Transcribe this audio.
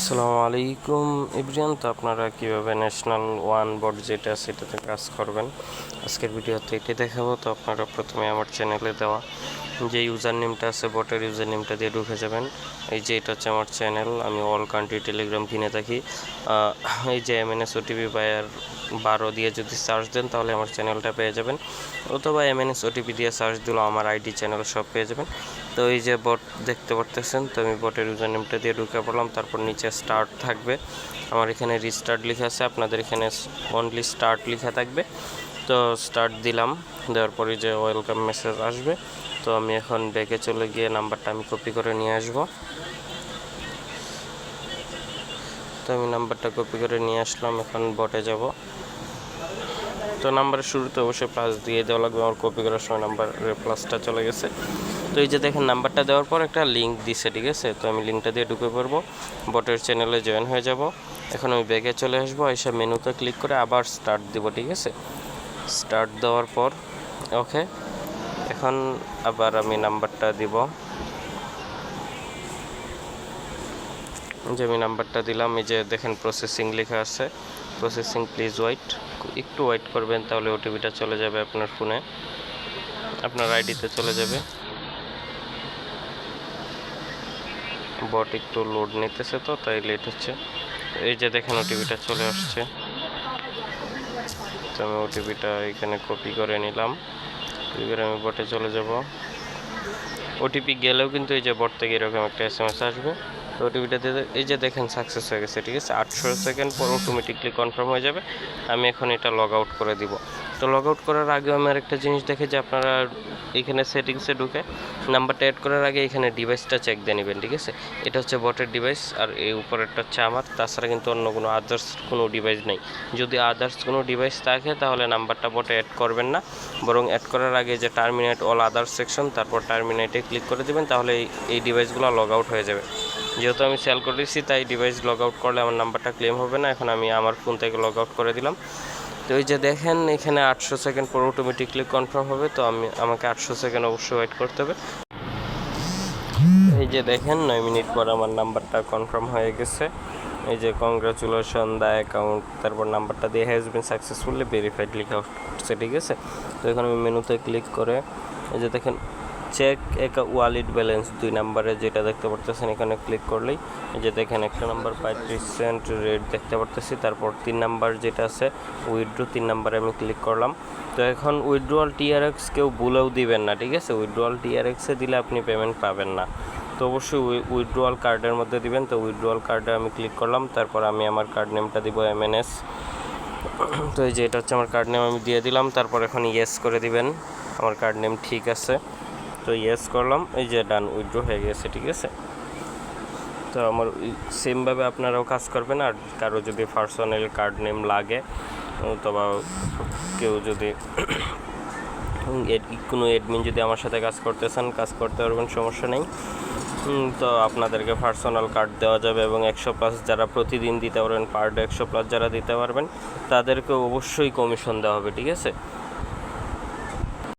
আসসালামু আলাইকুম এভরিওয়ান। তো আপনারা কীভাবে ন্যাশনাল ওয়ান বোর্ড যেটা সেটাতে কাজ করবেন আজকের ভিডিওতে এটি দেখাবো। তো আপনারা প্রথমে আমার চ্যানেলে দেওয়া যে ইউজার নেমটা আছে বোটের ইউজার নেমটা দিয়ে ঢুকে যাবেন। এই যে এটা হচ্ছে আমার চ্যানেল, আমি অল কান্ট্রি টেলিগ্রাম কিনে থাকি। এই যে MNS OTP বায়ার 12 দিয়ে যদি সার্চ দেন তাহলে আমার চ্যানেলটা পেয়ে যাবেন, অথবা MNS OTP দিয়ে সার্চ দিলেও আমার আইডি চ্যানেল সব পেয়ে যাবেন। তো এই যে বট দেখতে পারতেছেন, তো আমি বটের ইউজার নেমটা দিয়ে ঢুকে পড়লাম। তারপর নিচে স্টার্ট থাকবে, আমার এখানে রিস্টার্ট লেখা আছে, আপনাদের এখানে অনলি স্টার্ট লেখা থাকবে। তো স্টার্ট দিলাম, দেওয়ার পরে যে ওয়েলকাম মেসেজ আসবে। তো আমি এখন ব্যাকে চলে গিয়ে নাম্বারটা আমি কপি করে নিয়ে আসব। তো আমি নাম্বারটা কপি করে নিয়ে আসলাম, এখন বটে যাব। তো নাম্বারের শুরুতে অবশ্যই প্লাস দিয়ে দেওয়া লাগবে, আমার কপি করার সময় নাম্বারের প্লাসটা চলে গেছে। তো এই যে দেখেন নাম্বারটা দেওয়ার পর একটা লিঙ্ক দিছে, ঠিক আছে। তো আমি লিঙ্কটা দিয়ে ঢুকে পড়বো, বটের চ্যানেলে জয়েন হয়ে যাব। এখন আমি ব্যাগে চলে আসবো, এসে মেনুতে ক্লিক করে আবার স্টার্ট দিব, ঠিক আছে। স্টার্ট দেওয়ার পর ওকে, এখন আবার আমি নাম্বারটা দিব। যে আমি নাম্বারটা দিলাম, এই যে দেখেন প্রসেসিং লেখা আছে, প্রসেসিং প্লিজ ওয়েট, একটু ওয়েট করবেন, তাহলে ওটিপিটা চলে যাবে আপনার ফোনে, আপনার আইডিতে চলে যাবে। বট একটু লোড নিতেছে, তো তাই লেট হচ্ছে। এই যে দেখেন ওটিপিটা চলে আসছে। তো আমি ওটিপিটা এখানে কপি করে নিলাম, কপি করে আমি বটে চলে যাব। ওটিপি গেলেও কিন্তু এই যে বট থেকে এরকম একটা SMS আসবে। তো ওটিপিটা দিয়ে এই যে দেখেন সাকসেস হয়ে গেছে, ঠিক আছে। 800 সেকেন্ড পর অটোমেটিকলি কনফার্ম হয়ে যাবে। আমি এখন এটা লগ আউট করে দিব। তো লগ আউট করার আগে আমি আরেকটা জিনিস দেখে যে আপনারা এখানে সেটিংসে ঢুকে নাম্বারটা অ্যাড করার আগে এখানে ডিভাইসটা চেক দিয়ে নেবেন, ঠিক আছে। এটা হচ্ছে বটের ডিভাইস, আর এই উপরেরটা হচ্ছে আমার, তাছাড়া কিন্তু অন্য কোনো আদার্স কোনো ডিভাইস নেই। যদি আদার্স কোনো ডিভাইস থাকে তাহলে নাম্বারটা বটে অ্যাড করবেন না, বরং অ্যাড করার আগে যে টার্মিনেট অল আদার্স সেকশন, তারপর টার্মিনেটে ক্লিক করে দেবেন, তাহলে এই ডিভাইসগুলো লগ আউট হয়ে যাবে। যেহেতু আমি সেল করে দিচ্ছি তাই ডিভাইস লগ আউট করলে আমার নাম্বারটা ক্লেম হবে না। এখন আমি আমার ফোন থেকে লগ আউট করে দিলাম। তো এই যে দেখেন এখানে 800 সেকেন্ড পর অটোমেটিকলি কনফার্ম হবে। তো আমাকে 800 সেকেন্ড অবশ্যই ওয়েট করতে হবে। এই যে দেখেন 9 মিনিট পর আমার নাম্বারটা কনফার্ম হয়ে গেছে। এই যে কংগ্রাচুলেশন দ্য অ্যাকাউন্ট, তারপর নাম্বারটা দিয়ে হ্যাজ বিন সাকসেসফুলি ভেরিফাইড লেখা হচ্ছে, ঠিক আছে। তো এখন আমি মেনুতে ক্লিক করে এই যে দেখেন চেক ওয়ালেট ব্যালেন্স 2 নাম্বারে যেটা দেখতে পারতেছেন, এখানে ক্লিক করলেই এই যে দেখেন একটা নাম্বার 5% রেট দেখতে পারতেছি। তারপর 3 নাম্বার যেটা আছে উইথড্র, 3 নাম্বারে আমি ক্লিক করলাম। তো এখন উইথড্রয়াল TRX কেউ ভুলেও দিবেন না, ঠিক আছে। উইথড্রয়াল TRX-এ দিলে আপনি পেমেন্ট পাবেন না, তো অবশ্যই উইথড্রয়াল কার্ডের মধ্যে দিবেন। তো উইথড্রয়াল কার্ডে আমি ক্লিক করলাম, তারপর আমি আমার কার্ড নেমটা দিব MNS। তো এই যে এটা হচ্ছে আমার কার্ড নেম, আমি দিয়ে দিলাম। তারপর এখন ইয়েস করে দিবেন, আমার কার্ড নেম ঠিক আছে। তো ইয়েস করলাম, এই যে ডান, উইথড্র হয়ে গেছে, ঠিক আছে। তো আমার সেমভাবে আপনারাও কাজ করবেন। আর কারো যদি পার্সোনাল কার্ড নেম লাগে, অথবা কেউ যদি কোনো অ্যাডমিন যদি আমার সাথে কাজ করতে চান, কাজ করতে পারবেন, সমস্যা নেই। তো আপনাদেরকে পার্সোনাল কার্ড দেওয়া যাবে, এবং 100+ যারা প্রতিদিন দিতে পারবেন, পার ডে 100+ যারা দিতে পারবেন তাদেরকে অবশ্যই কমিশন দেওয়া হবে, ঠিক আছে।